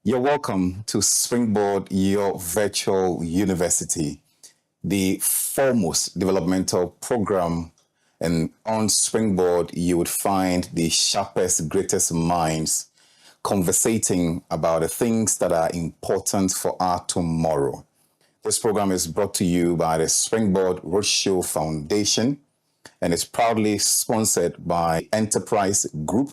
You're welcome to Springboard, your virtual university, the foremost developmental program. And on Springboard, you would find the sharpest, greatest minds conversating about the things that are important for our tomorrow. This program is brought to you by the Springboard Roadshow Foundation, and is proudly sponsored by Enterprise Group,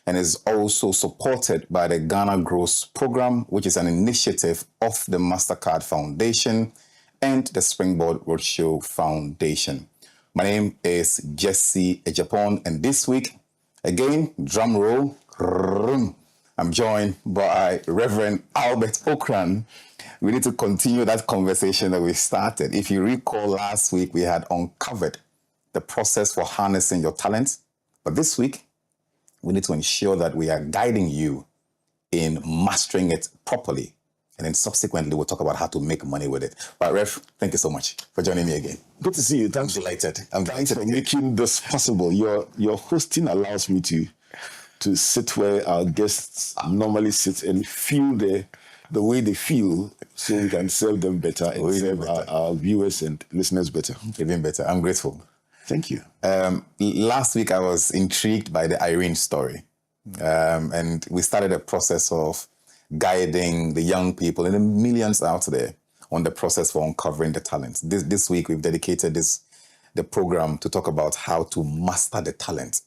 and is also supported by the Ghana Growth Program, which is an initiative of the MasterCard Foundation and the Springboard Roadshow Foundation. My name is Jesse Agyepong, and this week, again, drum roll, I'm joined by Reverend Albert Ocran. We need to continue that conversation that we started. If you recall, last week we had uncovered the process for harnessing your talents, but this week, we need to ensure that we are guiding you in mastering it properly. And then subsequently, we'll talk about how to make money with it. But Rev, thank you so much for joining me again. Good to see you. Thanks. Delighted. Thanks for making this possible. Your hosting allows me to sit where our guests normally sit and feel the way they feel, so we can serve them better and serve our viewers and listeners better. Even better. I'm grateful. Thank you. Last week, I was intrigued by the Irene story. And we started a process of guiding the young people and the millions out there on the process for uncovering the talents. This week, we've dedicated the program to talk about how to master the talent.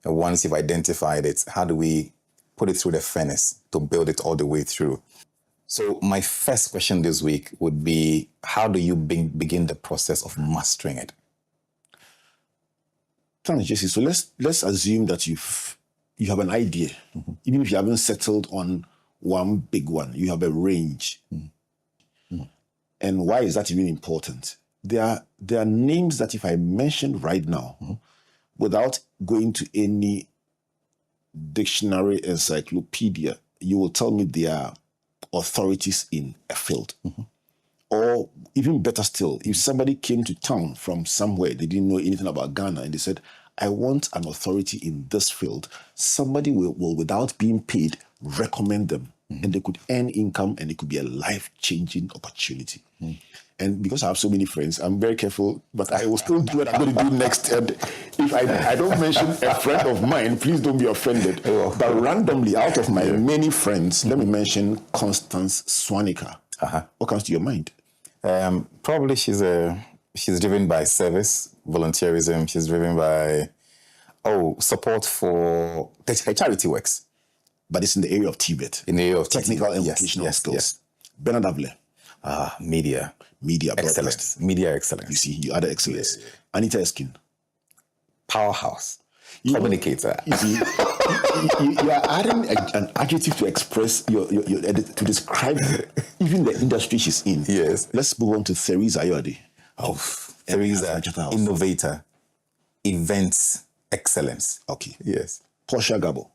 And once you've identified it, how do we put it through the furnace to build it all the way through? So my first question this week would be, how do you begin the process of mastering it? Thanks, Jesse. So let's assume that you have an idea, even if you haven't settled on one big one. You have a range. And why is that even important? There are names that if I mention right now, without going to any dictionary, encyclopedia, you will tell me they are authorities in a field. Or even better still, if somebody came to town from somewhere, they didn't know anything about Ghana, and they said, I want an authority in this field, somebody will without being paid, recommend them. And they could earn income, and it could be a life-changing opportunity. And because I have so many friends, I'm very careful, but I will still do what I'm going to do next. And if I don't mention a friend of mine, please don't be offended. But randomly, out of my many friends, let me mention Constance Swanica. What comes to your mind? Probably she's driven by service, volunteerism. She's driven by support for her charity works. But it's in the area of TVET. In the area of technical and vocational skills. Yes. Bernard Avle. Media excellence. Media excellence. You see, you added excellence. Anita Eskin. Powerhouse. Communicator. You see, you are adding an adjective to express to describe even the industry she's in. Yes. Let's move on to Theresa Ayode. Theresa, innovator, events excellence. Okay. Yes. Portia Gabo.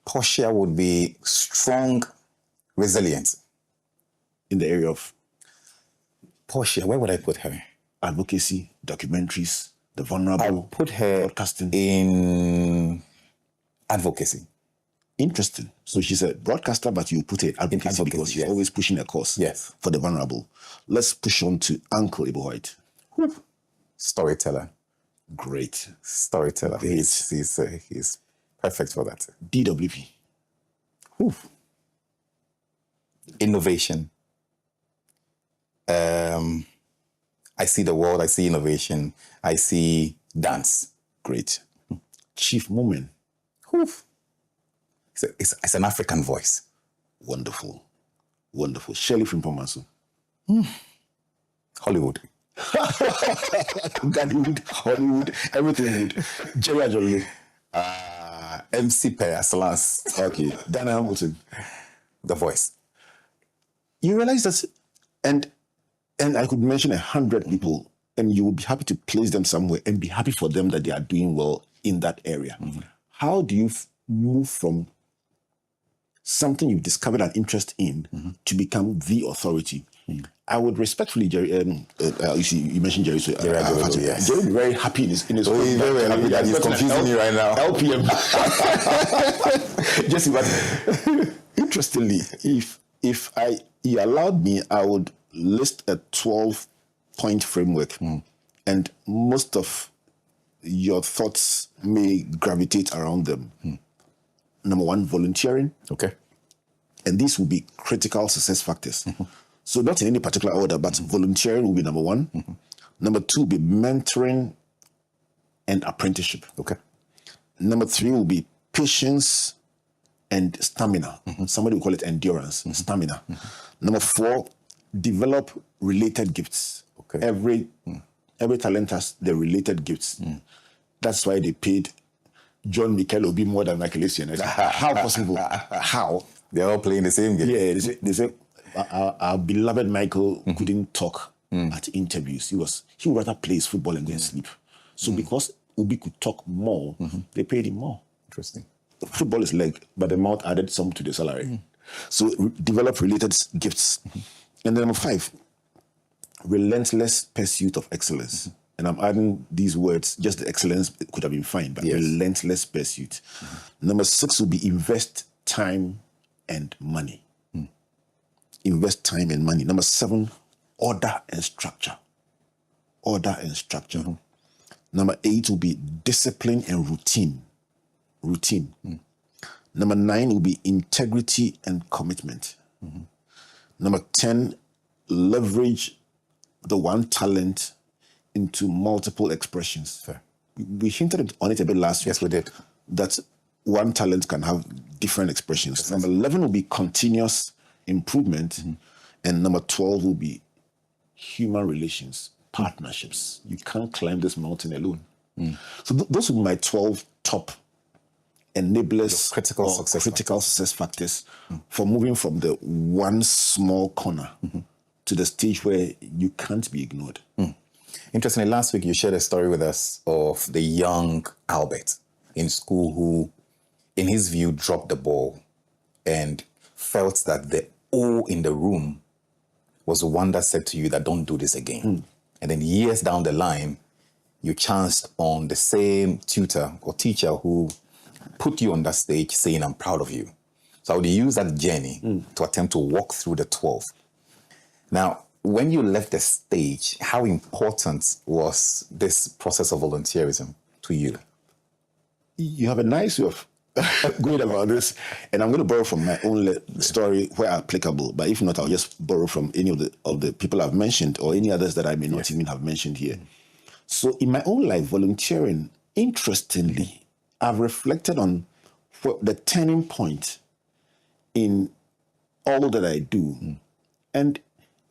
Portia would be strong, resilient. In the area of Portia, where would I put her? Advocacy, documentaries, the vulnerable. I put her broadcasting in advocacy. Interesting. So she's a broadcaster, but you put her in advocacy because she's always pushing a cause for the vulnerable. Let's push on to Uncle Ibo White. Storyteller. Great. Storyteller. He's perfect for that. DWP. Innovation. I see the world, I see innovation, I see dance. Great. Chief Moment. It's an African voice. Wonderful. Wonderful. Shirley Frimpomaso. Hollywood. Hollywood, everything would. Jerry Ajolo. MC Peraslas. Okay. Dana Hamilton. The voice. You realize that, and I could mention 100 people, and you would be happy to place them somewhere and be happy for them that they are doing well in that area. How do you move from something you've discovered an interest in to become the authority? I would respectfully, Jerry, you mentioned Jerry, so Jerry would be very happy in his he's very happy that he's confusing me right now. LPM. Jesse, but interestingly, if you allowed me, I would list a 12-point framework, and most of your thoughts may gravitate around them. Number one, volunteering. Okay. And these will be critical success factors. So not in any particular order, but volunteering will be number one. Number two will be mentoring and apprenticeship. Okay. Number three will be patience and stamina. Somebody will call it endurance, stamina. Number four, develop related gifts. Okay. Every talent has the related gifts. That's why they paid John Mikel Obi more than Michael Essien. How possible? How? They're all playing the same game. Yeah, they say our beloved Michael couldn't talk at interviews. He would rather play his football and go and sleep. So because Obi could talk more, they paid him more. Interesting. Football is leg, but the mouth added some to the salary. So develop related gifts. And then number five, relentless pursuit of excellence. And I'm adding these words, just the excellence could have been fine, but relentless pursuit. Number six will be invest time and money. Invest time and money. Number seven, order and structure. Order and structure. Number eight will be discipline and routine. Number nine will be integrity and commitment. Number 10, leverage the one talent into multiple expressions. Fair. We hinted on it a bit last week. Yes, we did. That one talent can have different expressions. Number 11 will be continuous improvement. And number 12 will be human relations, partnerships. You can't climb this mountain alone. So those would be my 12 top enablers, critical success factors for moving from the one small corner to the stage where you can't be ignored. Interestingly, last week you shared a story with us of the young Albert in school who, in his view, dropped the ball and felt that the O in the room was the one that said to you that don't do this again. And then years down the line, you chanced on the same tutor or teacher who put you on that stage saying, I'm proud of you. So I would use that journey to attempt to walk through the 12. Now, when you left the stage, how important was this process of volunteerism to you? You have a nice way of going about this, and I'm going to borrow from my own story where applicable, but if not, I'll just borrow from any of the people I've mentioned or any others that I may not even have mentioned here. So in my own life, volunteering, interestingly, I've reflected on the turning point in all that I do. And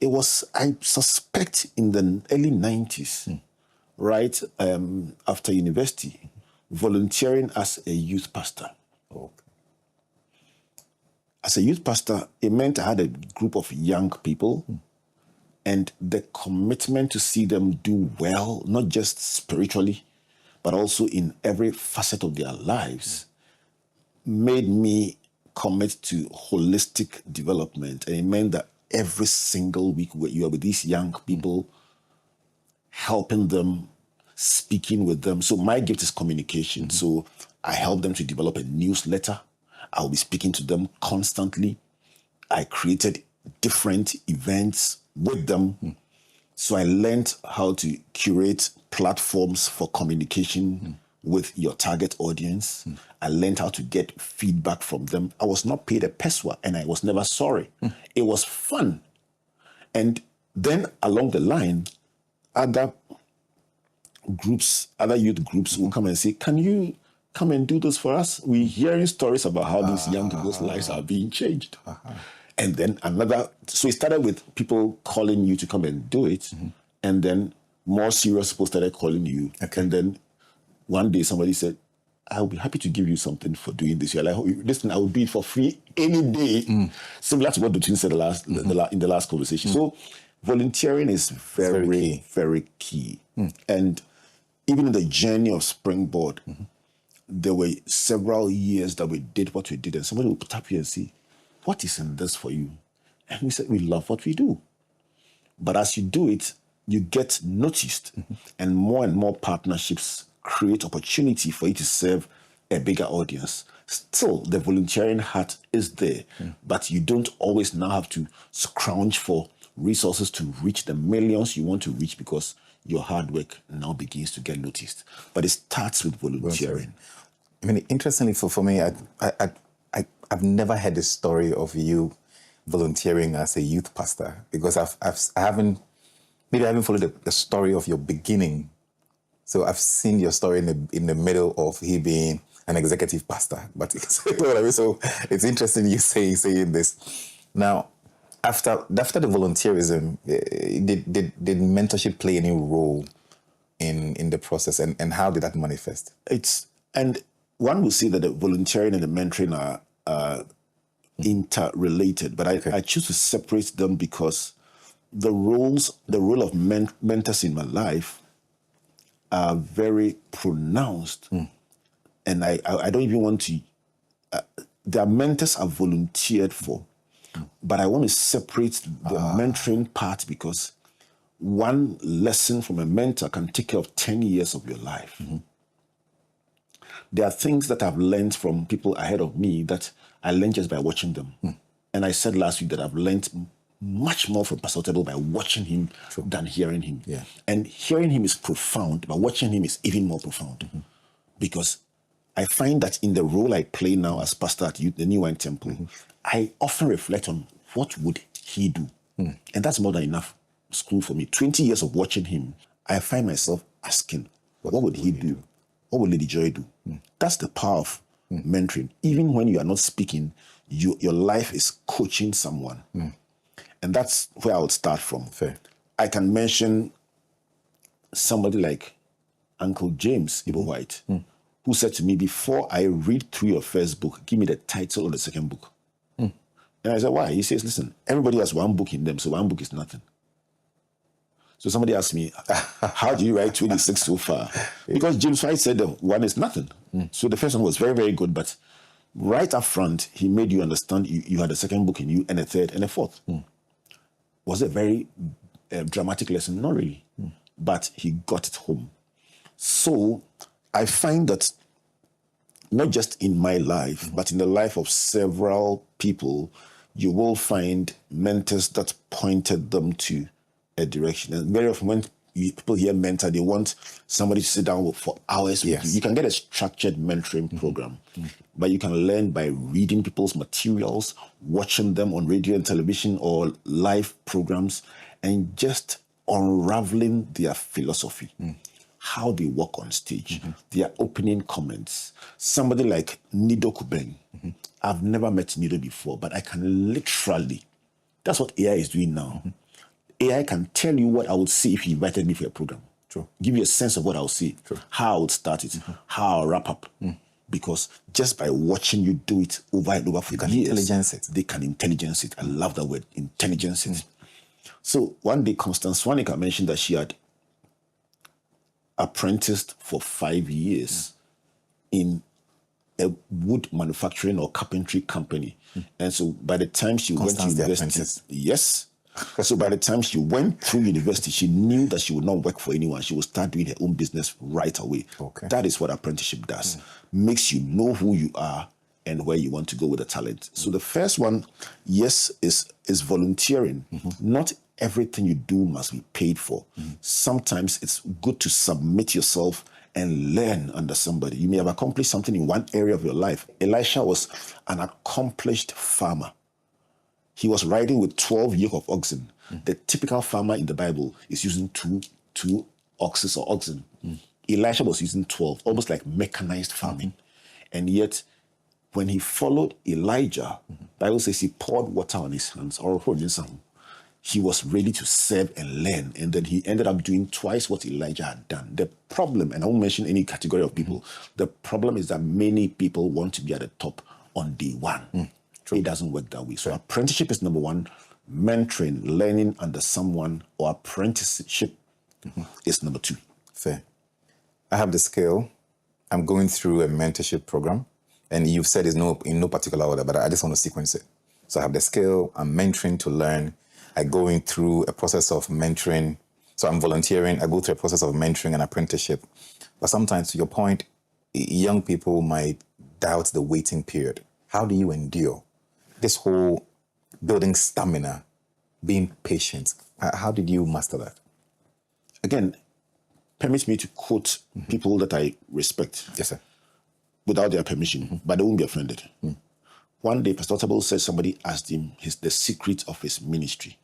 it was, I suspect, in the early 90s, right after university, volunteering as a youth pastor. As a youth pastor, it meant I had a group of young people, and the commitment to see them do well, not just spiritually, but also in every facet of their lives, made me commit to holistic development. And it meant that every single week you are with these young people, helping them, speaking with them. So my gift is communication. So I help them to develop a newsletter. I'll be speaking to them constantly. I created different events with them. So I learned how to curate platforms for communication with your target audience. I learned how to get feedback from them. I was not paid a pesewa, and I was never sorry. It was fun. And then along the line, other youth groups will come and say, can you come and do this for us? We're hearing stories about how these young people's lives are being changed. And then so it started with people calling you to come and do it. And then more serious people started calling you. And then one day somebody said, I'll be happy to give you something for doing this. You're like, listen, I will do it for free any day. Similar to what the twin said in the last conversation. So volunteering is very, very key. And even in the journey of Springboard, there were several years that we did what we did, and somebody would tap you and say, what is in this for you? And we said, we love what we do. But as you do it, you get noticed, and more partnerships create opportunity for you to serve a bigger audience. Still, the volunteering heart is there, but you don't always now have to scrounge for resources to reach the millions you want to reach because your hard work now begins to get noticed. But it starts with volunteering. I mean, interestingly, for me, I've never heard the story of you volunteering as a youth pastor because I haven't followed the story of your beginning. So I've seen your story in the middle of he being an executive pastor. But so it's interesting you saying this. Now, after the volunteerism, did mentorship play any role in the process, and how did that manifest? And one would say that the volunteering and the mentoring are interrelated, but I choose to separate them because the role of mentors in my life are very pronounced, and I don't even want to. Their mentors are volunteered for, but I want to separate the mentoring part because one lesson from a mentor can take care of 10 years of your life. There are things that I've learned from people ahead of me that I learned just by watching them. And I said last week that I've learned much more from Pastor Table by watching him than hearing him. Yeah. And hearing him is profound, but watching him is even more profound. Because I find that in the role I play now as pastor at the New Wine Temple, I often reflect on what would he do. And that's more than enough school for me. 20 years of watching him, I find myself asking, what would he do? What would Lady Joy do? That's the power of mentoring. Even when you are not speaking, your life is coaching someone. And that's where I would start from. Fair. I can mention somebody like Uncle James Ibo White, who said to me, before I read through your first book, give me the title of the second book. And I said, why? He says, listen, everybody has one book in them, so one book is nothing. So somebody asked me, how do you write 26 so far? Because James White said the one is nothing. So the first one was very, very good, but right up front, he made you understand you had a second book in you and a third and a fourth. Was it a very dramatic lesson? Not really. But he got it home. So I find that not just in my life, but in the life of several people, you will find mentors that pointed them to a direction. And very often when people hear mentor, they want somebody to sit down for hours with you. You can get a structured mentoring program, but you can learn by reading people's materials, watching them on radio and television or live programs, and just unraveling their philosophy, how they walk on stage, their opening comments. Somebody like Nido Kubeng. I've never met Nido before, but I can literally, that's what AI is doing now. AI can tell you what I would see if you invited me for a program. Give you a sense of what I would see, how I would start it, how I'll wrap up. Because just by watching you do it over and over for years, they can intelligence it. I love that word, intelligence it. So one day, Constance Swanica mentioned that she had apprenticed for 5 years in a wood manufacturing or carpentry company. And so by the time she went to university, so by the time she went through university, she knew that she would not work for anyone. She would start doing her own business right away. That is what apprenticeship does. Makes you know who you are and where you want to go with the talent. So the first one, yes, is volunteering. Not everything you do must be paid for. Sometimes it's good to submit yourself and learn under somebody. You may have accomplished something in one area of your life. Elisha was an accomplished farmer. He was riding with 12 yoke of oxen. The typical farmer in the Bible is using two oxes or oxen. Elisha was using 12, almost like mechanized farming. And yet, when he followed Elijah, the Bible says he poured water on his hands, or he was ready to serve and learn. And then he ended up doing twice what Elijah had done. The problem, and I won't mention any category of people, the problem is that many people want to be at the top on day one. It doesn't work that way. So apprenticeship is number one. Mentoring, learning under someone, or apprenticeship is number two. Fair. I have the skill. I'm going through a mentorship program, and you've said it's in no particular order, but I just want to sequence it. So I have the skill. I'm mentoring to learn. I going through a process of mentoring. So I'm volunteering. I go through a process of mentoring and apprenticeship. But sometimes, to your point, young people might doubt the waiting period? How do you endure this whole building stamina, being patient? How did you master that? Again, permit me to quote people that I respect. Yes, sir. Without their permission, but they won't be offended. One day, Pastor Table said somebody asked him the secret of his ministry.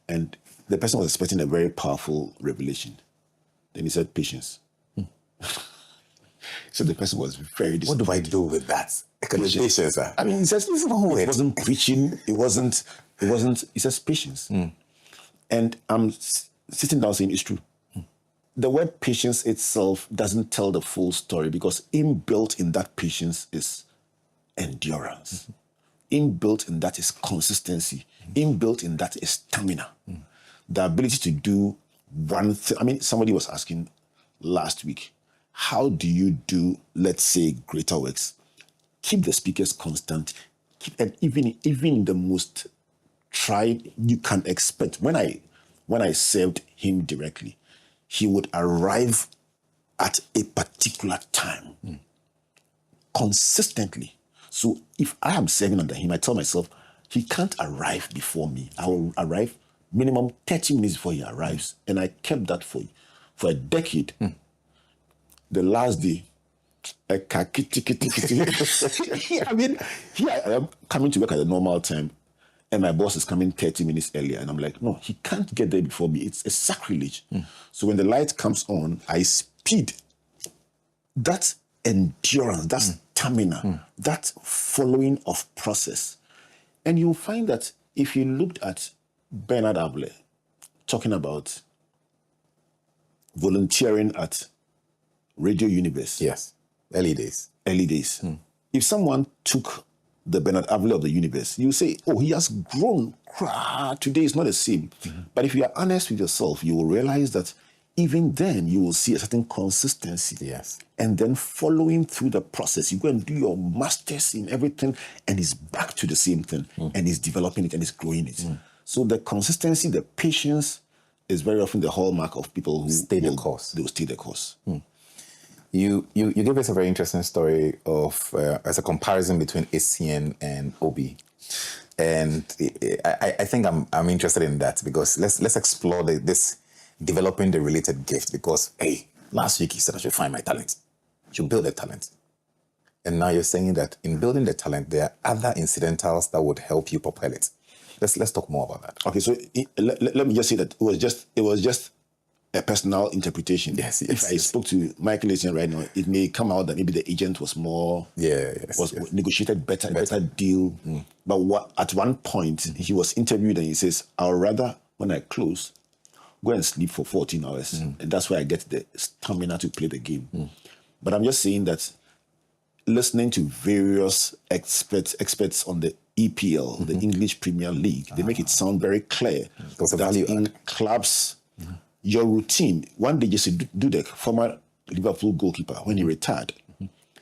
And the person was expecting a very powerful revelation. Then he said, patience. So the person was very disappointed. What do I do with that? Patience, sir. I mean, he says, it wasn't preaching. It wasn't, he says patience. And I'm sitting down saying it's true. The word patience itself doesn't tell the full story, because inbuilt in that patience is endurance. Inbuilt in that is consistency. Inbuilt in that is stamina. The ability to do one thing. I mean, somebody was asking last week, how do you do, let's say, greater works? Keep the speakers constant. And even in the most tried, you can expect. When I served him directly, he would arrive at a particular time consistently. So if I am serving under him, I tell myself, he can't arrive before me. I will arrive minimum 30 minutes before he arrives. And I kept that for a decade. The last day, I mean, here I am coming to work at a normal time, and my boss is coming 30 minutes earlier. And I'm like, no, he can't get there before me. It's a sacrilege. So when the light comes on, I speed. That endurance, that stamina, that following of process. And you'll find that if you looked at Bernard Able talking about volunteering at Radio Universe. Yes, early days. If someone took the Bernard Able of the universe, you say, oh, he has grown. Today is not the same. But if you are honest with yourself, you will realize that even then you will see a certain consistency. Yes. And then following through the process, you go and do your masters in everything, and it's back to the same thing, and it's developing it and it's growing it. So the consistency, the patience is very often the hallmark of people who Stay the course. They will stay the course. You gave us a very interesting story of as a comparison between ACN and OB, and I think I'm interested in that, because let's explore this developing the related gift. Because hey, last week you said I should find my talent, you build a talent, and now you're saying that in building the talent there are other incidentals that would help you propel it. Let's talk more about that. Okay, so let me just say that it was just a personal interpretation. Yes. If I spoke to Michael Essien right now, it may come out that maybe the agent was more negotiated better deal. But at one point he was interviewed and he says, I would rather, when I close, go and sleep for 14 hours. And that's where I get the stamina to play the game. But I'm just saying that listening to various experts on the EPL, the English Premier League, they make it sound very clear that in clubs, your routine. One day, Jesse Agyepong, former Liverpool goalkeeper, when he retired,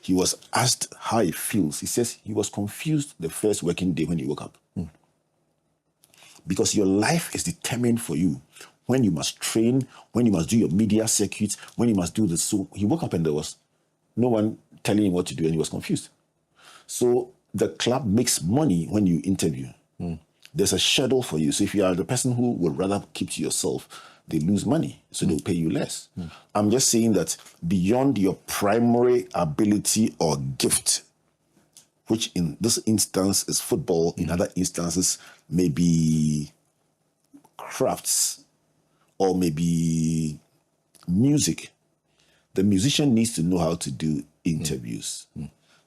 he was asked how he feels. He says he was confused the first working day when he woke up. Because your life is determined for you. When you must train, when you must do your media circuit, when you must do this. So he woke up and there was no one telling him what to do, and he was confused. So the club makes money when you interview. There's a schedule for you. So if you are the person who would rather keep to yourself, they lose money, so they'll pay you less. I'm just saying that beyond your primary ability or gift, which in this instance is football, in other instances maybe crafts or maybe music, the musician needs to know how to do interviews.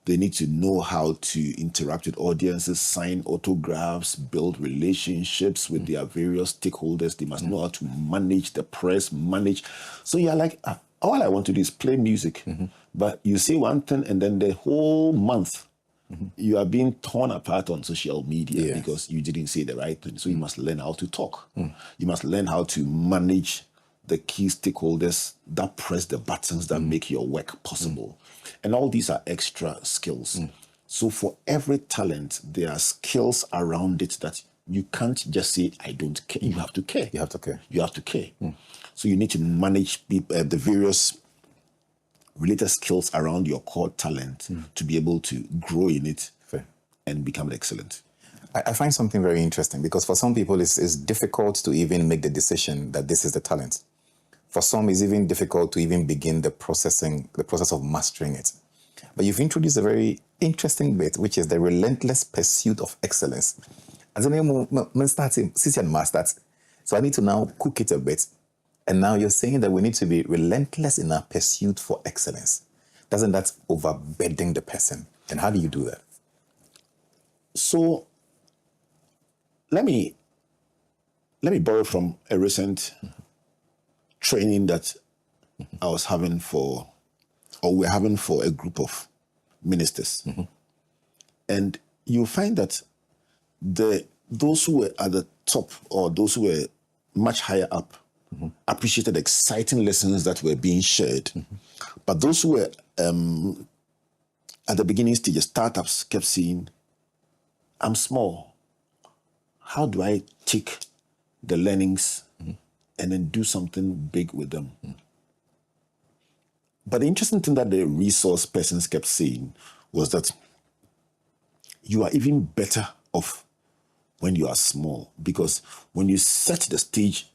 They need to know how to interact with audiences, sign autographs, build relationships with their various stakeholders. They must know how to manage the press, So you're like, all I want to do is play music. But you say one thing and then the whole month you are being torn apart on social media because you didn't say the right thing. So you must learn how to talk. You must learn how to manage the key stakeholders that press the buttons that make your work possible. And all these are extra skills. So for every talent, there are skills around it that you can't just say, I don't care. You have to care. You have to care. So you need to manage the various related skills around your core talent to be able to grow in it Fair. and become excellent. I find something very interesting because for some people it's difficult to even make the decision that this is the talent. For some, it's even difficult to even begin the process of mastering it. But you've introduced a very interesting bit, which is the relentless pursuit of excellence. As so I need to now cook it a bit. And now you're saying that we need to be relentless in our pursuit for excellence. Doesn't that overburden the person? And how do you do that? So let me borrow from a recent training that I was having we're having for a group of ministers. And you find that those who were at the top or those who were much higher up appreciated exciting lessons that were being shared. But those who were at the beginning stage, startups, kept saying, I'm small. How do I take the learnings and then do something big with them? But the interesting thing that the resource persons kept saying was that you are even better off when you are small, because when you set the stage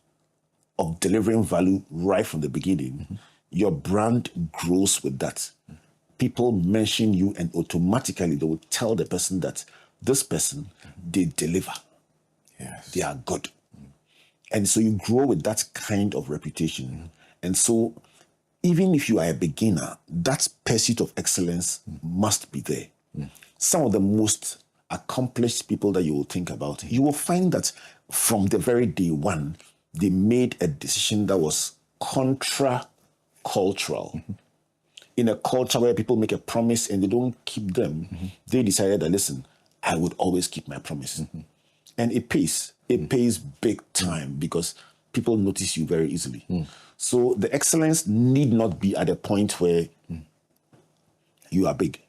of delivering value right from the beginning, your brand grows with that. People mention you and automatically they will tell the person that this person, they deliver. Yes. They are good. And so you grow with that kind of reputation. And so even if you are a beginner, that pursuit of excellence must be there. Some of the most accomplished people that you will think about, you will find that from the very day one, they made a decision that was contra-cultural. In a culture where people make a promise and they don't keep them, they decided that, listen, I would always keep my promise. And it pays. It pays big time because people notice you very easily. So the excellence need not be at a point where you are big.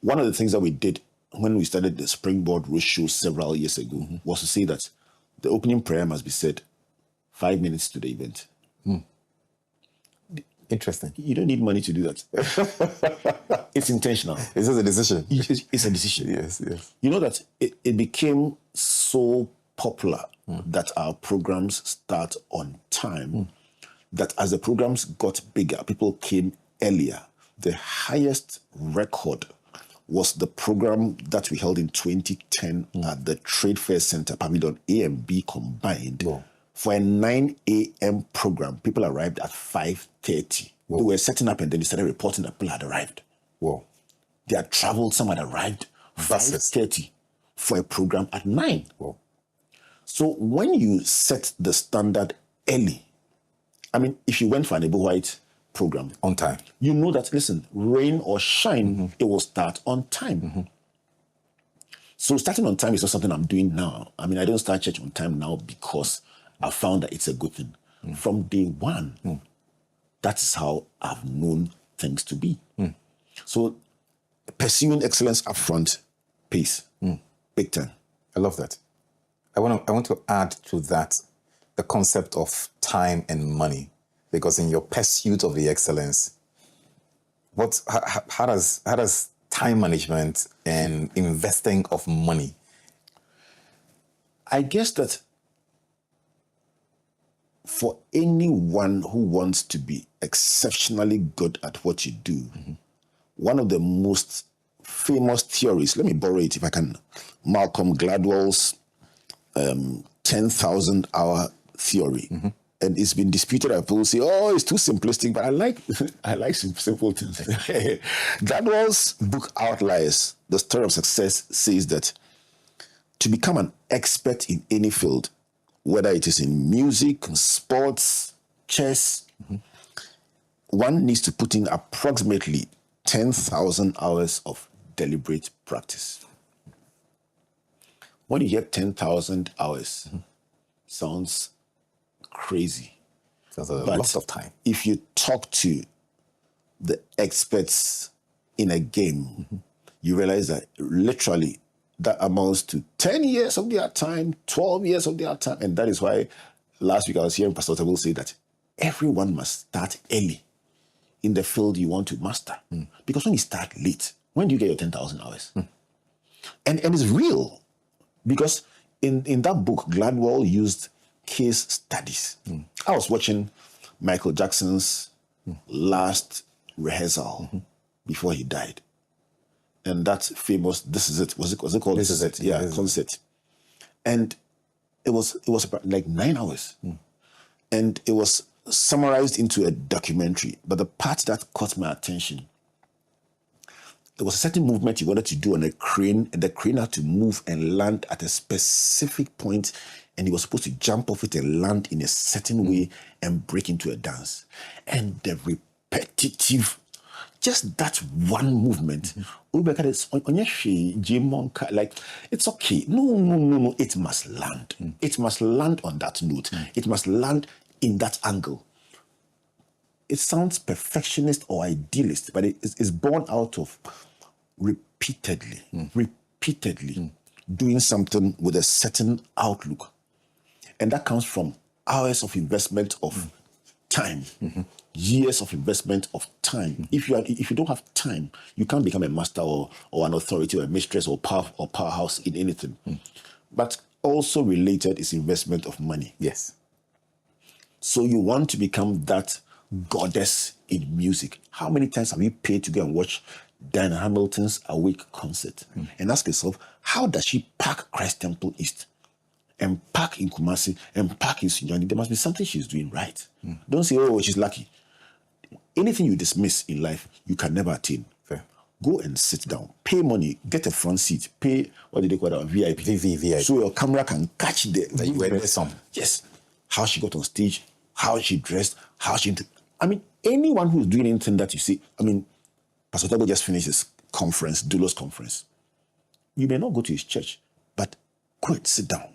One of the things that we did when we started the Springboard Roadshow several years ago was to say that the opening prayer must be said 5 minutes to the event. Interesting. You don't need money to do that. It's intentional. It's just a decision. It's a decision. Yes. You know that it became so popular that our programs start on time, that as the programs got bigger, people came earlier. The highest record was the program that we held in 2010 at the Trade Fair Center, Pavilion A and B combined. Wow. For a 9 a.m. program, people arrived at 5:30. Wow. They were setting up and then they started reporting that people had arrived. Wow. They had traveled, some had arrived. Buses. 5:30 for a program at 9. Wow. So when you set the standard early, I mean, if you went for an Able White program, On time. you know that, listen, rain or shine, it will start on time. So starting on time is not something I'm doing now. I mean, I don't start church on time now because I found that it's a good thing. From day one, that is how I've known things to be. So pursuing excellence upfront pays big time. I love that. I want to add to that the concept of time and money, because in your pursuit of the excellence, how does time management and investing of money? I guess that for anyone who wants to be exceptionally good at what you do, one of the most famous theories, let me borrow it if I can, Malcolm Gladwell's 10,000 hour theory. And it's been disputed. People say, oh, it's too simplistic, but I like simple things. Gladwell's book Outliers, The Story of Success, says that to become an expert in any field, whether it is in music, sports, chess, one needs to put in approximately 10,000 hours of deliberate practice. When you hear 10,000 hours, sounds crazy. That's a But lot of time. if you talk to the experts in a game, you realize that literally that amounts to 10 years of their time, 12 years of their time. And that is wwhy last week I was hearing Pastor Table say that everyone must start early in the field you want to master. Because when you start late, when do you get your 10,000 hours? And it's real. Because in that book, Gladwell used case studies. I was watching Michael Jackson's last rehearsal before he died. And that famous "This Is It" was it called? This Is It. Yeah, This Is It. concert. And it was about like 9 hours, and it was summarized into a documentary. But the part that caught my attention, there was a certain movement he wanted to do on a crane, and the crane had to move and land at a specific point, and he was supposed to jump off it and land in a certain way and break into a dance. And the repetitive, just that one movement, like, it's okay. No, it must land. It must land on that note. It must land in that angle. It sounds perfectionist or idealist, but it's born out of repeatedly doing something with a certain outlook. And that comes from hours of investment of time, years of investment of time. If you don't have time, you can't become a master or an authority or a mistress or powerhouse in anything. But also related is investment of money. Yes. So you want to become that goddess in music. How many times have you paid to go and watch Diana Hamilton's Awake concert? And ask yourself, how does she pack Christ Temple East and pack in Kumasi and pack in Sunyani? There must be something she's doing right. Don't say, oh, she's lucky. Anything you dismiss in life, you can never attain. Fair. Go and sit down, pay money, get a front seat, pay, what do they call that, VIP. VIP. So your camera can catch the... You were there some. Yes. How she got on stage, how she dressed, how she... I mean, anyone who's doing anything that you see, I mean, Pastor Tabo just finished his conference, Doulos conference. You may not go to his church, but go and sit down.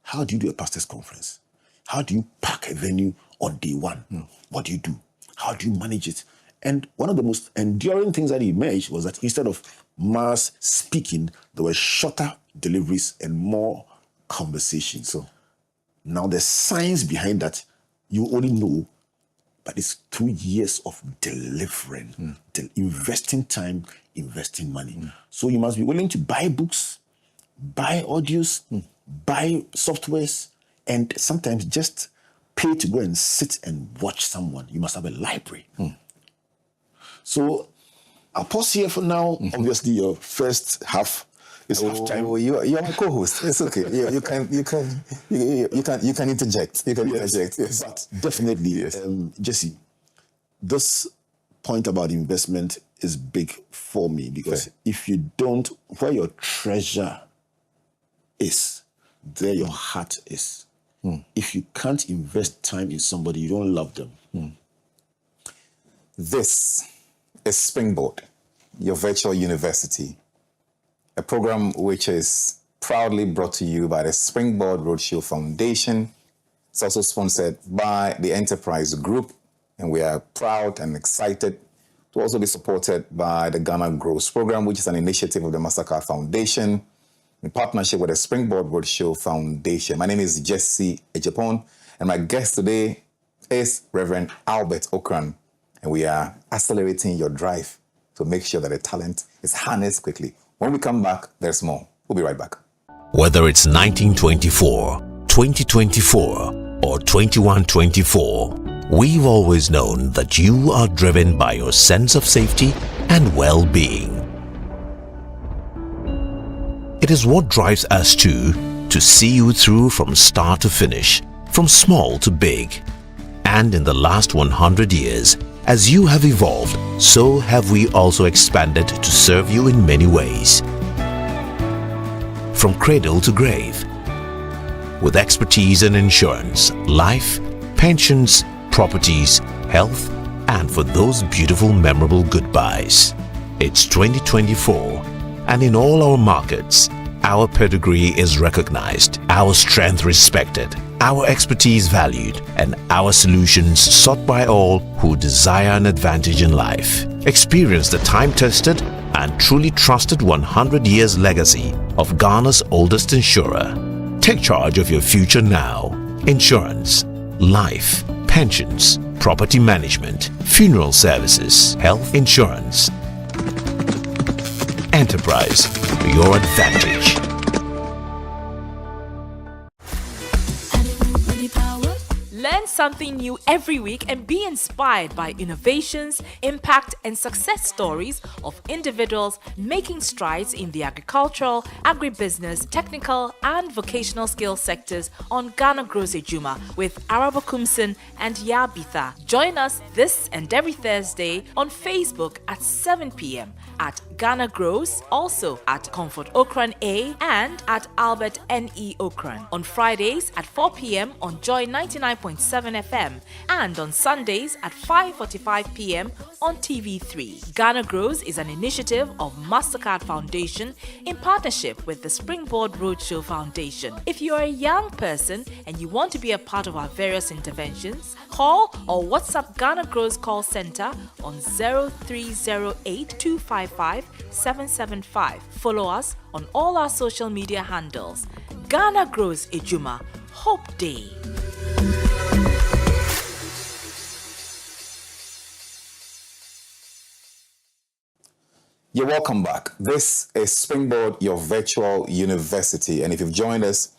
How do you do a pastor's conference? How do you pack a venue on day one? What do you do? How do you manage it? And one of the most enduring things that emerged was that instead of mass speaking, there were shorter deliveries and more conversations. So now the science behind that, you only know, but it's 2 years of delivering, investing time, investing money. So you must be willing to buy books, buy audios, buy softwares, and sometimes just pay to go and sit and watch someone. You must have a library. So I'll pause here for now. Obviously, your first half is half time. You're my co-host. It's okay. You can interject. You can interject. Yes. But definitely, yes. Jesse, this point about investment is big for me because if you don't, where your treasure is, there your heart is. If you can't invest time in somebody, you don't love them. This is Springboard, your virtual university, a program which is proudly brought to you by the Springboard Roadshow Foundation. It's also sponsored by the Enterprise Group, and we are proud and excited to also be supported by the Ghana Grows Program, which is an initiative of the Mastercard Foundation in partnership with the Springboard Roadshow Foundation. My name is Jesse Agyepong, and my guest today is Reverend Albert Ocran, and we are accelerating your drive to make sure that the talent is harnessed quickly. When we come back, there's more. We'll be right back. Whether it's 1924, 2024, or 2124, we've always known that you are driven by your sense of safety and well-being. It is what drives us to see you through from start to finish, from small to big. And in the last 100 years, as you have evolved, so have we also expanded to serve you in many ways. From cradle to grave, with expertise in insurance, life, pensions, properties, health, and for those beautiful, memorable goodbyes. It's 2024, and in all our markets, our pedigree is recognized, our strength respected, our expertise valued, and our solutions sought by all who desire an advantage in life. Experience the time-tested and truly trusted 100 years legacy of Ghana's oldest insurer. Take charge of your future now. Insurance, life, pensions, property management, funeral services, health insurance. Enterprise, your advantage. Learn something new every week and be inspired by innovations, impact, and success stories of individuals making strides in the agricultural, agribusiness, technical, and vocational skills sectors on Ghana Grows Ejuma with Arabo Kumsin and Yabitha. Join us this and every Thursday on Facebook at 7 p.m. at Ghana Grows, also at Comfort Ocran A and at Albert N.E. Ocran. On Fridays at 4 p.m. on Joy 99.7 FM and on Sundays at 5:45 p.m. on TV3. Ghana Grows is an initiative of MasterCard Foundation in partnership with the Springboard Roadshow Foundation. If you are a young person and you want to be a part of our various interventions, call or WhatsApp Ghana Grows call center on 0308 255 775. Follow us on all our social media handles. Ghana Grows Ejuma. Hope Day. You're welcome back. This is Springboard, your virtual university. And if you've joined us,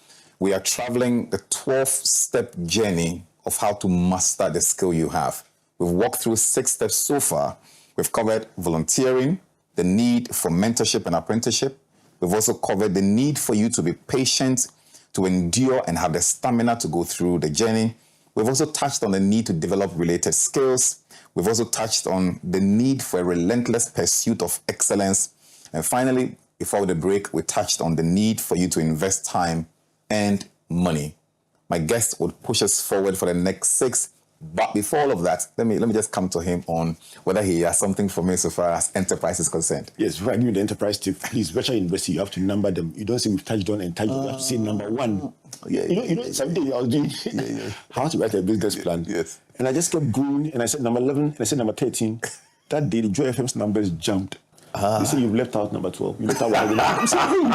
we are traveling the 12-step journey of how to master the skill you have. We've walked through 6 steps so far. We've covered volunteering, the need for mentorship and apprenticeship. We've also covered the need for you to be patient, to endure and have the stamina to go through the journey. We've also touched on the need to develop related skills. We've also touched on the need for a relentless pursuit of excellence. And finally, before the break, we touched on the need for you to invest time and money. My guest would push us forward for the next 6. But before all of that, let me just come to him on whether he has something for me so far as enterprise is concerned. Yes, before I give you the enterprise tip, please, virtual university, you have to number them. You don't say we've touched on and touched on. You have to say number 1. Yeah, you know, someday I was doing how to write a business plan. Yes. And I just kept going, and I said number 11, and I said number 13. That day, the Joy FM's numbers jumped. They say you've left out number 12. You left out 1. I'm saying,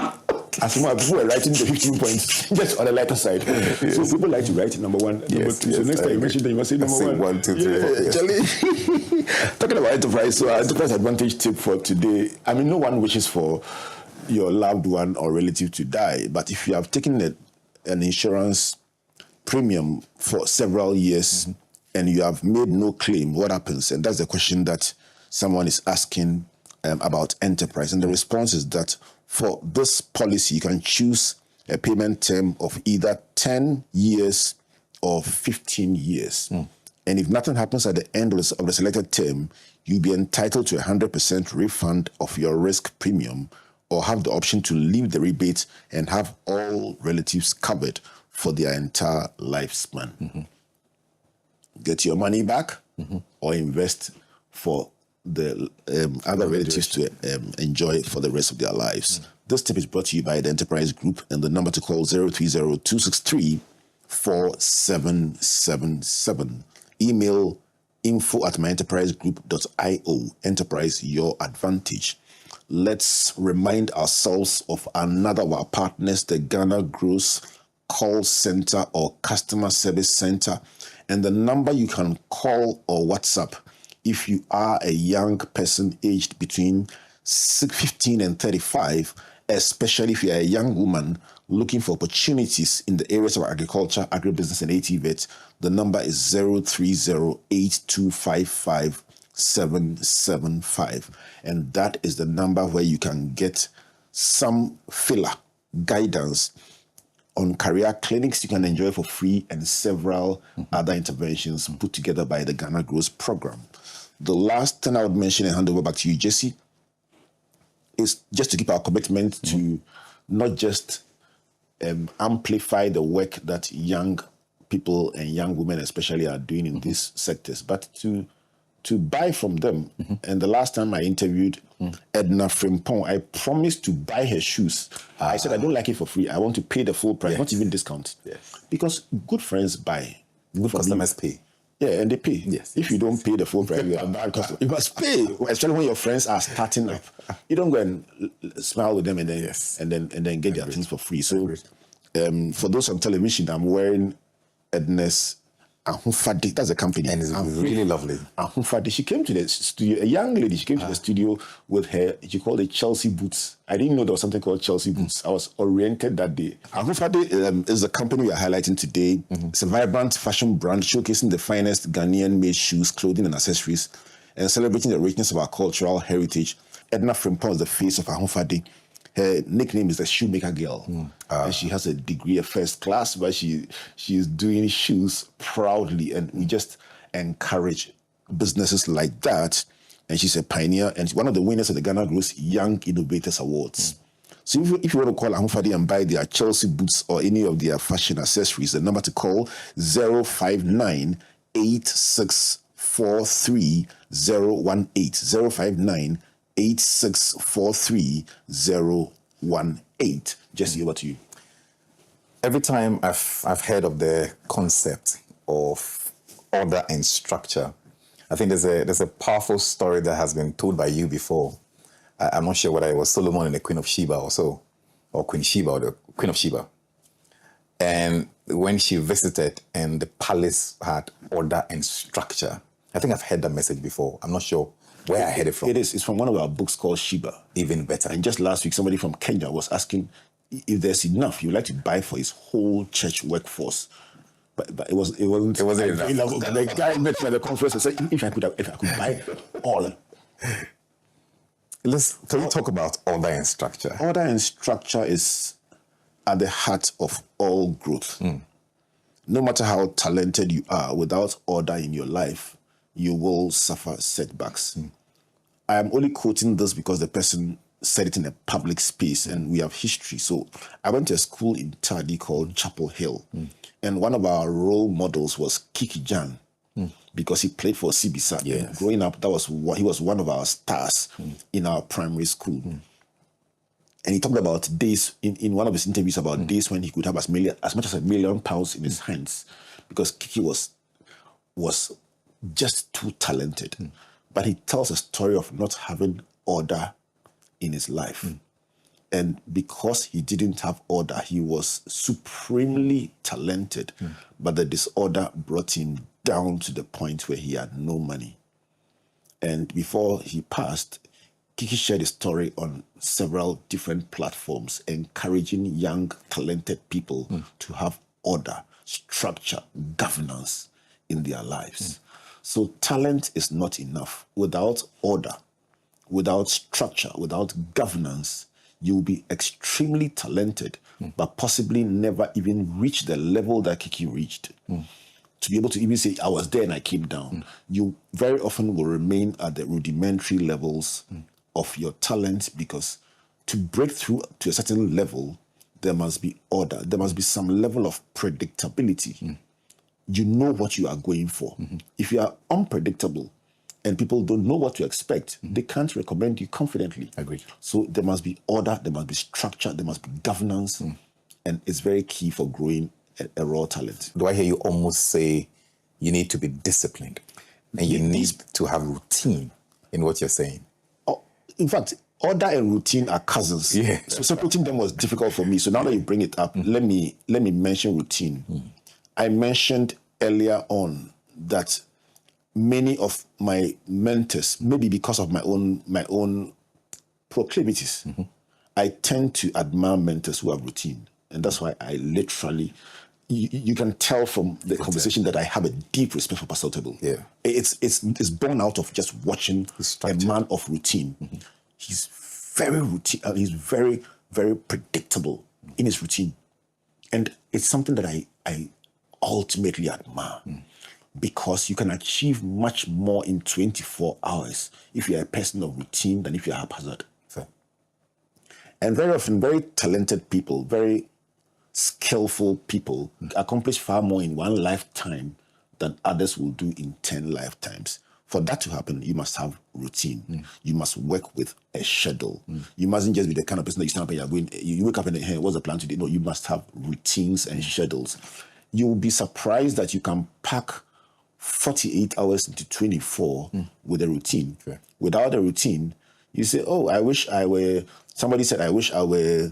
as more people were writing the 15 points just on the lighter side. So people like to write number 1, number 2. Yes, So next time you mention them, you must say number 1. 1, 2, 3, 4. Yes. Actually, talking about enterprise, so our enterprise advantage tip for today. I mean, no one wishes for your loved one or relative to die, but if you have taken an insurance premium for several years and you have made no claim, what happens? And that's the question that someone is asking about enterprise. And the response is that for this policy, you can choose a payment term of either 10 years or 15 years. And if nothing happens at the end of the selected term, you'll be entitled to 100% refund of your risk premium, or have the option to leave the rebate and have all relatives covered for their entire lifespan. Get your money back or invest for the other relatives to enjoy for the rest of their lives. This tip is brought to you by the Enterprise Group, and the number to call 030-263-4777. Email info@myenterprisegroup.io. Enterprise, your advantage. Let's remind ourselves of another of our partners, the Ghana Grows Call Center or Customer Service Center. And the number you can call or WhatsApp if you are a young person aged between 15 and 35, especially if you're a young woman looking for opportunities in the areas of agriculture, agribusiness, and ATVET, the number is 030-8255-775. And that is the number where you can get some filler guidance on career clinics you can enjoy for free and several other interventions put together by the Ghana Grows program. The last thing I would mention and hand over back to you, Jesse, is just to keep our commitment to not just amplify the work that young people and young women especially are doing in these sectors, but to buy from them. And the last time I interviewed Edna Frimpong, I promised to buy her shoes. I said, I don't like it for free. I want to pay the full price, not even discount. Because good friends buy. Good customers pay. Yeah, and they pay. Yes. If you don't pay the full price, you are a bad customer. You must pay, especially when your friends are starting up. You don't go and smile with them and then and then get their things for free. So for those on television, I'm wearing Edna's Ahufade, that's a company. And it's really lovely. Ahufade, she came to the studio, a young lady, she came to the studio with her, she called it Chelsea Boots. I didn't know there was something called Chelsea Boots. I was oriented that day. Ahufade is the company we are highlighting today. It's a vibrant fashion brand showcasing the finest Ghanaian-made shoes, clothing and accessories, and celebrating the richness of our cultural heritage. Edna Frimpong is the face of Ahufade. Her nickname is the Shoemaker Girl. And she has a degree, a first class, but she is doing shoes proudly. And we just encourage businesses like that. And she's a pioneer and one of the winners of the Ghana Grows Young Innovators Awards. So if you want to call Ahufade and buy their Chelsea boots or any of their fashion accessories, the number to call 059 8643 018. 059 8643-018. Jesse, over to you. Every time I've heard of the concept of order and structure, I think there's a powerful story that has been told by you before. I'm not sure whether it was Solomon and the Queen of Sheba or so, or Queen Sheba or the Queen of Sheba. And when she visited and the palace had order and structure, I think I've heard that message before. I'm not sure where I heard it from. It's from one of our books called Sheba. Even better. And just last week, somebody from Kenya was asking if there's enough you'd like to buy for his whole church workforce. But it wasn't enough. The guy met me at the conference and said, if I could buy all. Can we talk about order and structure? Order and structure is at the heart of all growth. No matter how talented you are, without order in your life, you will suffer setbacks. I am only quoting this because the person said it in a public space and we have history. So I went to a school in Tadi called Chapel Hill. And one of our role models was Kiki Jan because he played for CBSA. Yes. Growing up, he was one of our stars in our primary school. And he talked about days, in one of his interviews, about days when he could have as much as £1 million in his hands because Kiki was just too talented. But he tells a story of not having order in his life. And because he didn't have order, he was supremely talented, but the disorder brought him down to the point where he had no money. And before he passed, Kiki shared his story on several different platforms, encouraging young, talented people to have order, structure, governance in their lives. So talent is not enough. Without order, without structure, without governance, you'll be extremely talented, but possibly never even reach the level that Kiki reached. To be able to even say, I was there and I came down. You very often will remain at the rudimentary levels of your talent because to break through to a certain level, there must be order. There must be some level of predictability. You know what you are going for. If you are unpredictable and people don't know what to expect, they can't recommend you confidently. Agreed. So there must be order, there must be structure, there must be governance, and it's very key for growing a raw talent. Do I hear you almost say you need to be disciplined and you need to have routine in what you're saying? In fact, order and routine are cousins. Yeah. So separating them was difficult for me. So now that you bring it up, let me mention routine. I mentioned earlier on that many of my mentors, maybe because of my own proclivities, I tend to admire mentors who have routine. And that's why I literally, you can tell from the conversation that I have a deep respect for Pastor Table. Yeah. It's born out of just watching a man of routine. He's very routine. He's very, very predictable in his routine. And it's something that I ultimately admire because you can achieve much more in 24 hours if you're a person of routine than if you're haphazard. Fair. And very often, very talented people, very skillful people accomplish far more in one lifetime than others will do in 10 lifetimes. For that to happen, you must have routine. You must work with a schedule. You mustn't just be the kind of person that you stand up and you're going, you wake up and hey, what's the plan today? No, you must have routines and schedules. You'll be surprised that you can pack 48 hours into 24 with a routine. Okay. Without a routine, you say, oh, I wish I were, somebody said, I wish I were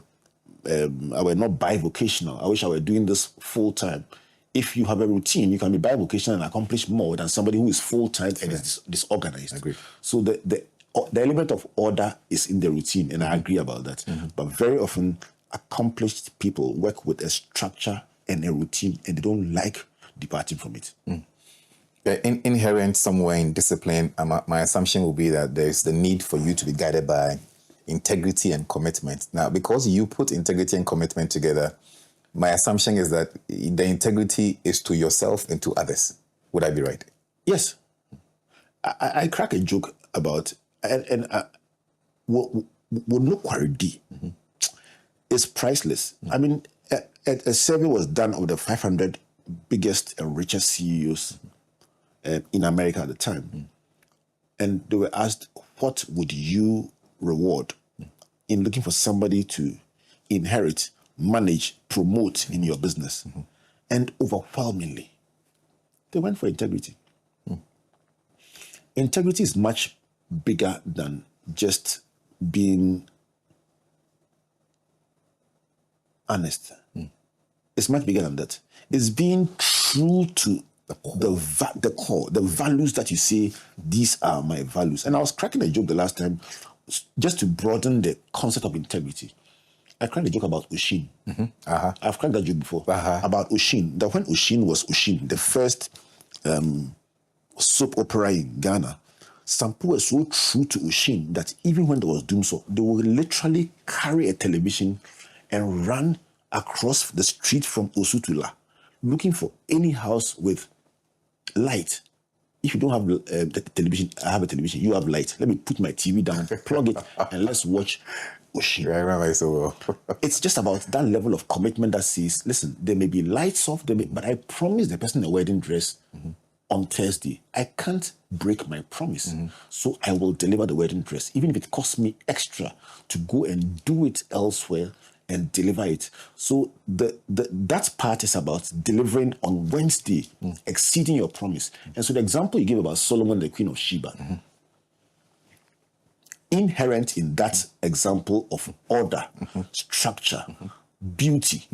not bivocational. I wish I were doing this full time. if you have a routine, you can be bivocational and accomplish more than somebody who is full-time and is disorganized. I agree. So the element of order is in the routine, and I agree about that. But very often, accomplished people work with a structure and a routine, and they don't like departing from it. Inherent somewhere in discipline, my assumption will be that there's the need for you to be guided by integrity and commitment. Now, because you put integrity and commitment together, my assumption is that the integrity is to yourself and to others. Would I be right? Yes. I crack a joke about, and what no quality is priceless. I mean, a survey was done of the 500 biggest and richest CEOs in America at the time. And they were asked, what would you reward in looking for somebody to inherit, manage, promote in your business? And overwhelmingly, they went for integrity. Integrity is much bigger than just being honest. It's much bigger than that. It's being true to the core, the values that you say, these are my values. And I was cracking a joke the last time, just to broaden the concept of integrity. I cracked a joke about Oshin. I've cracked that joke before. About Oshin. That when Oshin was Oshin, the first soap opera in Ghana, some people were so true to Oshin that even when there was doomsday, they would literally carry a television and run across the street from Osutula, looking for any house with light. If you don't have the television, I have a television, you have light. Let me put my TV down, plug it, and let's watch Oshin. I remember it so well. It's just about that level of commitment that says, listen, there may be lights off, but I promise the person in the wedding dress on Thursday, I can't break my promise. So I will deliver the wedding dress, even if it costs me extra to go and do it elsewhere and deliver it. So that part is about delivering on Wednesday, exceeding your promise. And so the example you gave about Solomon, the Queen of Sheba, inherent in that example of order, structure, beauty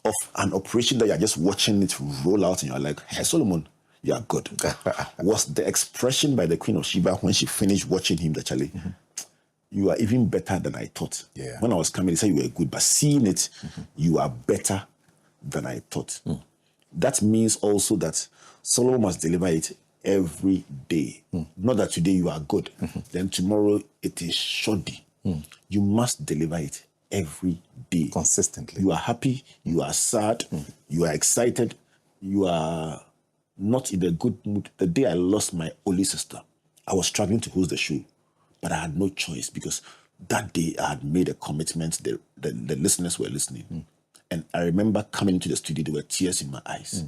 of an operation that you're just watching it roll out and you're like, hey, Solomon, you are good, was the expression by the Queen of Sheba when she finished watching him that, Charlie, you are even better than I thought. Yeah. When I was coming, they said you were good, but seeing it, you are better than I thought. That means also that Solomon must deliver it every day. Not that today you are good, then tomorrow it is shoddy. You must deliver it every day. Consistently. You are happy, you are sad, you are excited, you are not in a good mood. The day I lost my only sister, I was struggling to host the show, but I had no choice because that day I had made a commitment. The listeners were listening. And I remember coming into the studio, there were tears in my eyes.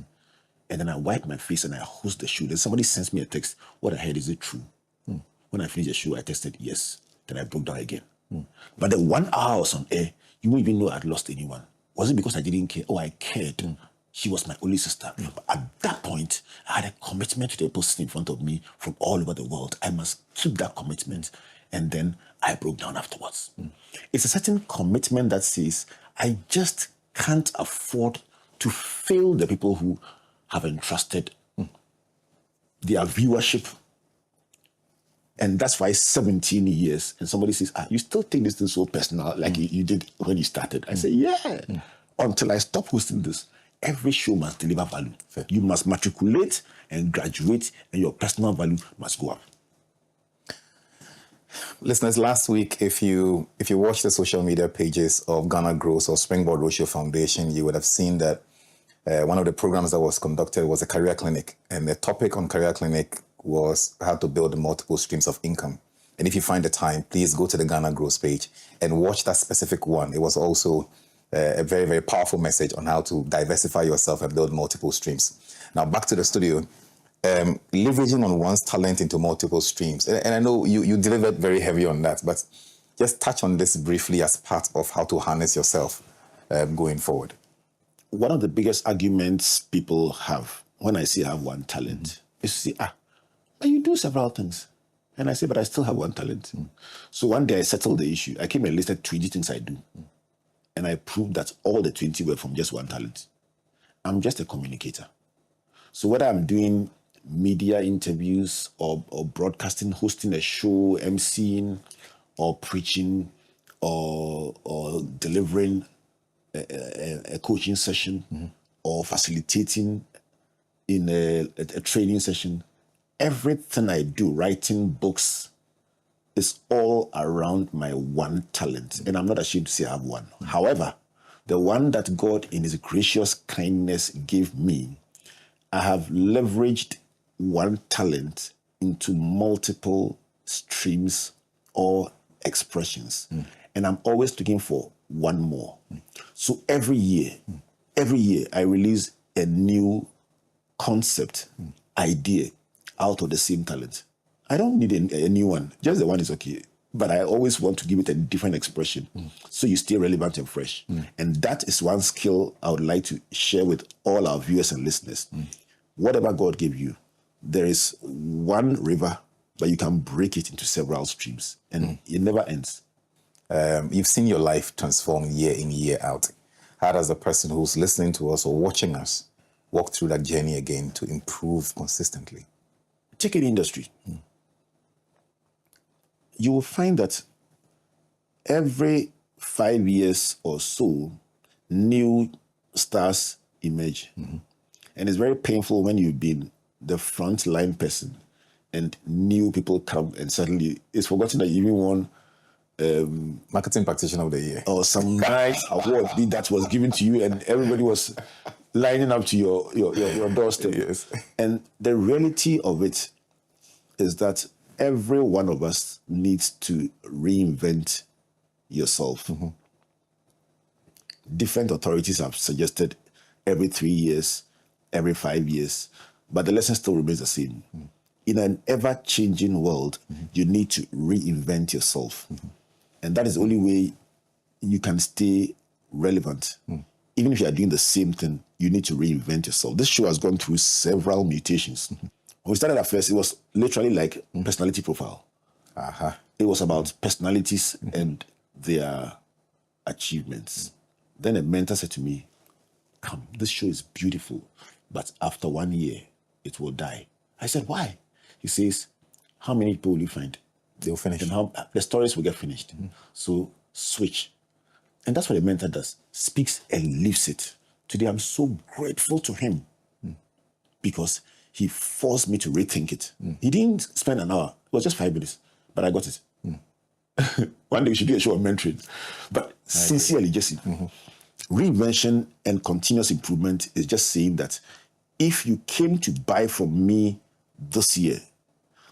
And then I wiped my face and I host the show. Then somebody sends me a text, what I heard, is it true? When I finished the show, I texted yes. Then I broke down again. But the 1 hour I was on air, you won't even know I'd lost anyone. Was it because I didn't care? Oh, I cared. She was my only sister. But at that point, I had a commitment to the people sitting in front of me from all over the world. I must keep that commitment. And then I broke down afterwards. It's a certain commitment that says, I just can't afford to fail the people who have entrusted their viewership. And that's why 17 years. And somebody says, you still take this thing so personal like you did when you started. I say, yeah. Until I stop hosting this, every show must deliver value. Fair. You must matriculate and graduate, and your personal value must go up. Listeners, last week, if you watch the social media pages of Ghana Grows or Springboard Roadshow Foundation, you would have seen that one of the programs that was conducted was a career clinic. And the topic on career clinic was how to build multiple streams of income. And if you find the time, please go to the Ghana Grows page and watch that specific one. It was also a very, very powerful message on how to diversify yourself and build multiple streams. Now, back to the studio. Leveraging on one's talent into multiple streams. And I know you delivered very heavy on that, but just touch on this briefly as part of how to harness yourself going forward. One of the biggest arguments people have when I say I have one talent is to say, but you do several things. And I say, but I still have one talent. So one day I settled the issue. I came and listed 20 things I do. And I proved that all the 20 were from just one talent. I'm just a communicator. So whether I'm doing media interviews or broadcasting, hosting a show, emceeing, or preaching, or delivering a coaching session, or facilitating in a training session, everything I do, writing books, is all around my one talent. And I'm not ashamed to say I have one. However, the one that God in his gracious kindness gave me, I have leveraged one talent into multiple streams or expressions. And I'm always looking for one more. So every year, I release a new concept, idea out of the same talent. I don't need a new one. Just the one is okay. But I always want to give it a different expression so you stay relevant and fresh. And that is one skill I would like to share with all our viewers and listeners. Whatever God gave you, there is one river, but you can break it into several streams, and it never ends. You've seen your life transform year in, year out. How does the person who's listening to us or watching us walk through that journey again to improve consistently? Take any industry. You will find that every 5 years or so, new stars emerge. And it's very painful when you've been the frontline person and new people come and suddenly it's forgotten that you even won Marketing Practitioner of the Year. or some nice award that was given to you and everybody was lining up to your doorstep. Yes. And the reality of it is that every one of us needs to reinvent yourself. Different authorities have suggested every 3 years, every 5 years, but the lesson still remains the same. In an ever-changing world, you need to reinvent yourself. And that is the only way you can stay relevant. Even if you are doing the same thing, you need to reinvent yourself. This show has gone through several mutations. When we started at first, it was literally like personality profile. It was about personalities and their achievements. Then a mentor said to me, "Come, this show is beautiful, but after 1 year, it will die." I said, "Why?" He says, "How many people will you find? They'll finish. And how the stories will get finished. So switch." And that's what a mentor does. Speaks and lives it. Today, I'm so grateful to him because he forced me to rethink it. He didn't spend an hour. It was just 5 minutes, but I got it. One day we should do a show on mentoring. But sincerely, Jesse, reinvention and continuous improvement is just saying that if you came to buy from me this year,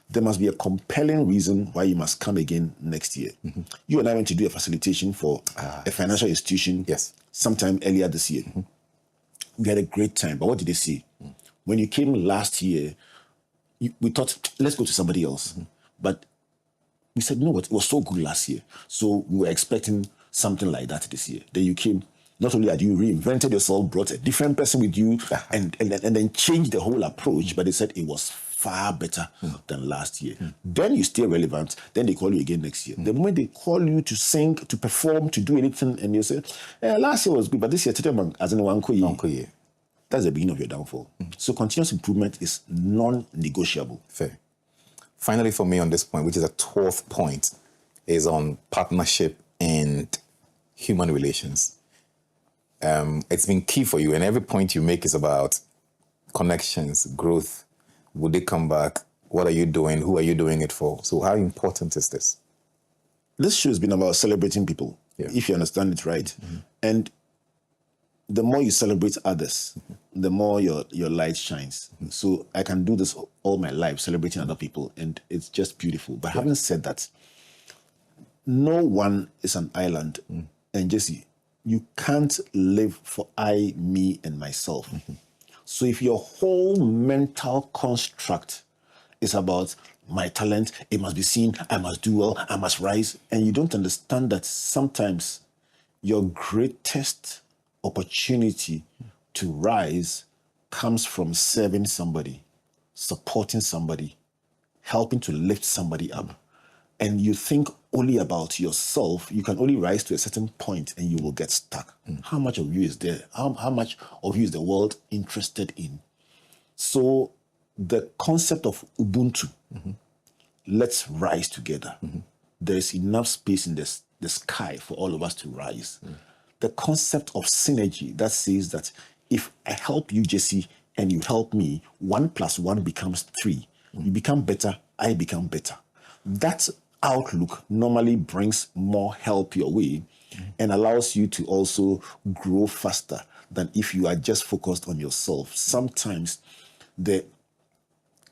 there must be a compelling reason why you must come again next year. You and I went to do a facilitation for a financial institution sometime earlier this year. We had a great time, but what did they say? When you came last year, we thought, let's go to somebody else. But we said, no, it was so good last year. So we were expecting something like that this year. Then you came, not only had you reinvented yourself, brought a different person with you, and then changed the whole approach, but they said it was far better than last year. Then you stay relevant. Then they call you again next year. The moment they call you to sing, to perform, to do anything, and you say, last year was good, but this year, as in one year. That's the beginning of your downfall. So continuous improvement is non-negotiable. Fair. Finally, for me on this point, which is a 12th point, is on partnership and human relations. It's been key for you, and every point you make is about connections, growth. Would they come back? What are you doing? Who are you doing it for? So how important is this? This show has been about celebrating people, if you understand it right. And the more you celebrate others, the more your light shines. So I can do this all my life, celebrating other people, and it's just beautiful. But having said that, no one is an island. And Jesse, you can't live for I, me, and myself. So if your whole mental construct is about my talent, it must be seen, I must do well, I must rise, and you don't understand that sometimes your greatest opportunity to rise comes from serving somebody, supporting somebody, helping to lift somebody up. And you think only about yourself, you can only rise to a certain point and you will get stuck. How much of you is there? How much of you is the world interested in? So the concept of Ubuntu, let's rise together. There is enough space in the sky for all of us to rise. The concept of synergy that says that if I help you, Jesse, and you help me, 1 + 1 becomes 3. You become better, I become better. That outlook normally brings more help your way and allows you to also grow faster than if you are just focused on yourself. Sometimes did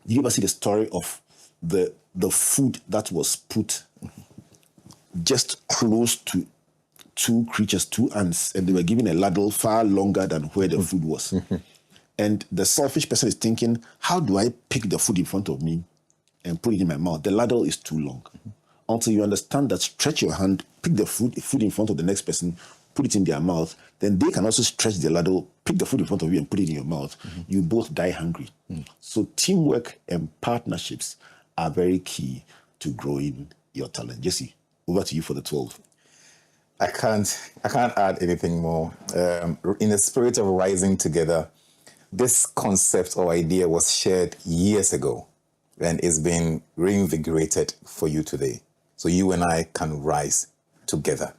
you ever see the story of the food that was put just close to two creatures, two ants, and they were given a ladle far longer than where the food was? And the selfish person is thinking, how do I pick the food in front of me and put it in my mouth? The ladle is too long. Until you understand that, stretch your hand, pick the food in front of the next person, put it in their mouth, then they can also stretch the ladle, pick the food in front of you and put it in your mouth. You both die hungry. So teamwork and partnerships are very key to growing your talent. Jesse, over to you for the 12. I can't add anything more. In the spirit of rising together, this concept or idea was shared years ago and is being reinvigorated for you today. So you and I can rise together.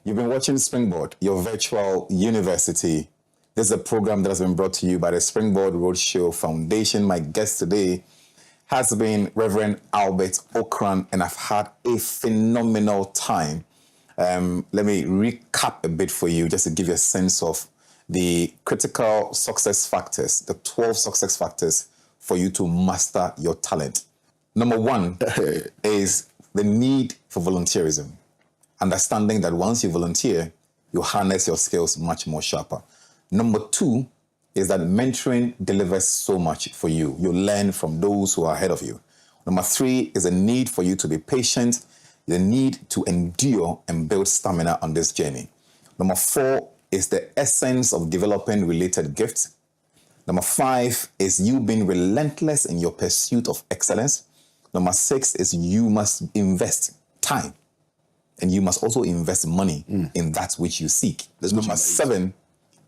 You've been watching Springboard, your virtual university. This is a program that has been brought to you by the Springboard Roadshow Foundation. My guest today has been Reverend Albert Ocran, and I've had a phenomenal time. Let me recap a bit for you just to give you a sense of the critical success factors, the 12 success factors for you to master your talent. Number 1 is the need for volunteerism. Understanding that once you volunteer, you harness your skills much more sharper. Number 2 is that mentoring delivers so much for you. You learn from those who are ahead of you. Number 3 is a need for you to be patient, the need to endure and build stamina on this journey. Number 4 is the essence of developing related gifts. Number 5 is you being relentless in your pursuit of excellence. Number 6 is you must invest time, and you must also invest money in that which you seek. Number 7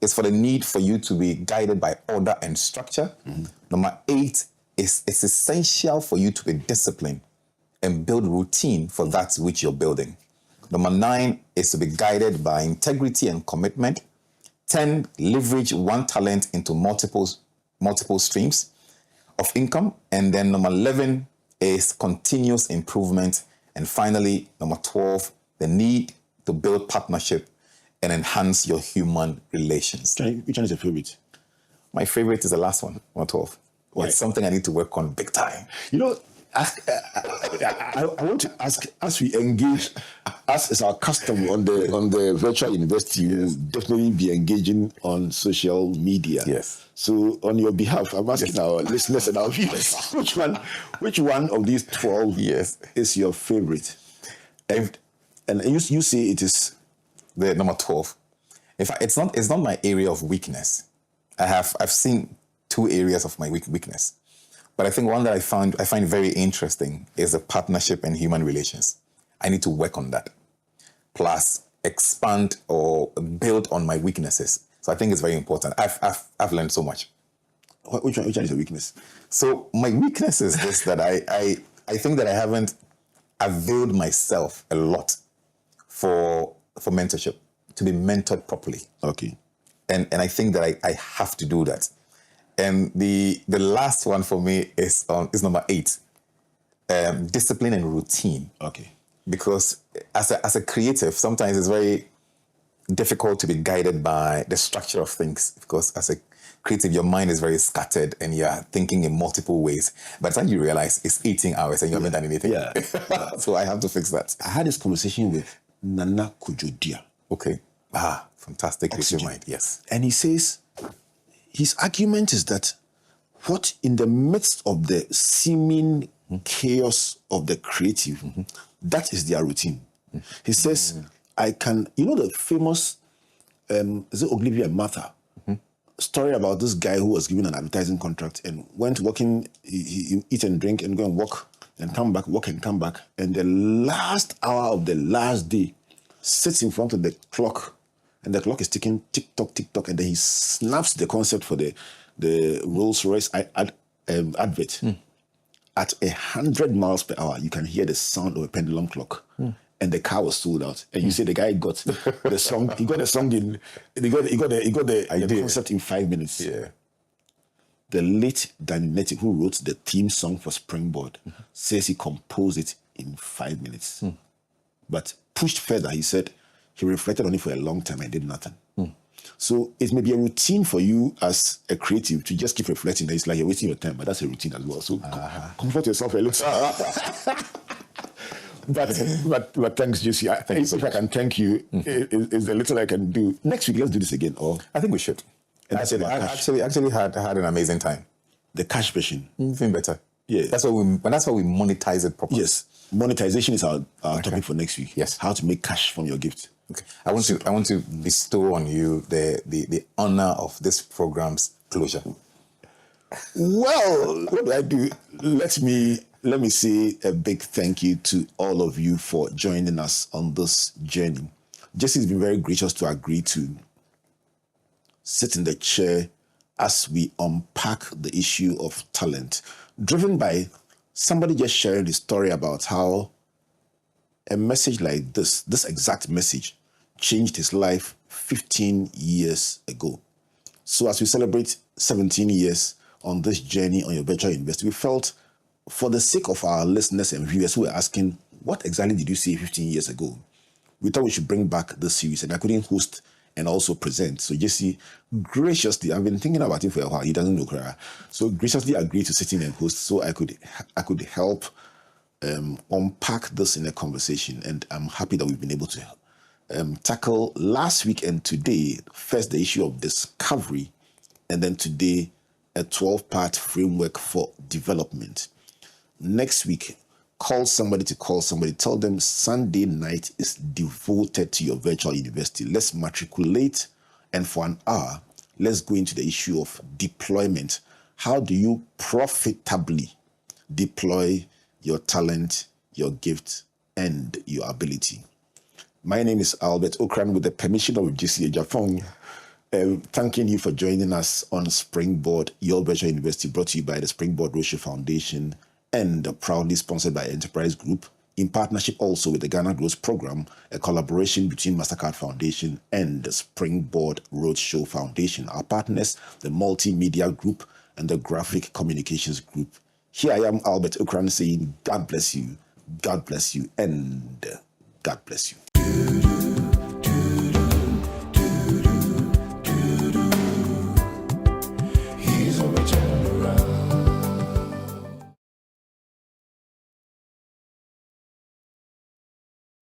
is for the need for you to be guided by order and structure. Number 8 is it's essential for you to be disciplined and build routine for that which you're building. Number 9 is to be guided by integrity and commitment. 10, leverage one talent into multiple streams of income. And then number 11 is continuous improvement. And finally, number 12, the need to build partnership and enhance your human relations. Which one is your favorite? My favorite is the last one, number 12. Why? It's something I need to work on big time. You know, I want to ask, as we engage, as is our custom on the virtual university, you will definitely be engaging on social media. Yes. So on your behalf, I'm asking our listeners and our viewers, which one of these 12 is your favorite? And you say it is the number 12. In fact, it's not my area of weakness. I've seen 2 areas of my weakness. But I think one that I find very interesting is the partnership and human relations. I need to work on that. Plus, expand or build on my weaknesses. So I think it's very important. I've learned so much. Which one is your weakness? So my weakness is this, that I think that I haven't availed myself a lot for mentorship, to be mentored properly. Okay. And I think that I have to do that. And the last one for me is number 8, discipline and routine. Okay. Because as a creative, sometimes it's very difficult to be guided by the structure of things. Because as a creative, your mind is very scattered and you're thinking in multiple ways. By the time you realize it's 18 hours and you haven't done anything. Yeah. So I have to fix that. I had this conversation with Nana Kujodia. Okay. Fantastic. Mind. Yes. And he says, his argument is that what in the midst of the seeming chaos of the creative, that is their routine. He says, I can, the famous, is it Ogilvy and Martha? Story about this guy who was given an advertising contract and went working, he eat and drink and go and work and come back, work and come back. And the last hour of the last day, sits in front of the clock, and the clock is ticking, tick-tock, tick-tock, and then he snaps the concept for the the Rolls-Royce advert. At 100 miles per hour, you can hear the sound of a pendulum clock. And the car was sold out. And you say the guy got the song, he got the song in, he got the concept in 5 minutes. Yeah. The late Danny Nettie, who wrote the theme song for Springboard, says he composed it in 5 minutes. But pushed further, he said he reflected on it for a long time and did nothing. So it may be a routine for you as a creative to just keep reflecting. It's like you're wasting your time, but that's a routine as well. So comfort yourself a little. But thanks, Jesse. If I can thank you, is the little I can do. Next week, let's do this again. Or I think we should. And I actually had an amazing time. The cash version. Even better. Yeah. That's how we monetize it properly. Yes. Monetization is our topic for next week. Yes. How to make cash from your gift. Okay. I want to bestow on you the honor of this program's closure. Well, what do I do? Let me say a big thank you to all of you for joining us on this journey. Jesse's been very gracious to agree to sit in the chair as we unpack the issue of talent, driven by somebody just sharing the story about how a message like this exact message, changed his life 15 years ago. So as we celebrate 17 years on this journey on your virtual university, we felt, for the sake of our listeners and viewers who were asking, what exactly did you say 15 years ago? We thought we should bring back this series, and I couldn't host and also present. So Jesse graciously, I've been thinking about it for a while, he doesn't know Kra. So graciously agreed to sit in and host so I could help unpack this in a conversation. And I'm happy that we've been able to tackle last week and today, first the issue of discovery, and then today a 12-part framework for development. Next week, call somebody to call somebody. Tell them Sunday night is devoted to your virtual university. Let's matriculate, and for an hour, let's go into the issue of deployment. How do you profitably deploy your talent, your gift, and your ability? My name is Albert Ocran, with the permission of Jesse Agyepong. Thanking you for joining us on Springboard, your virtual university, brought to you by the Springboard Roadshow Foundation and proudly sponsored by Enterprise Group, in partnership also with the Ghana Growth Program, a collaboration between MasterCard Foundation and the Springboard Roadshow Foundation. Our partners, the Multimedia Group and the Graphic Communications Group. Here I am, Albert Ocran, saying God bless you, and God bless you.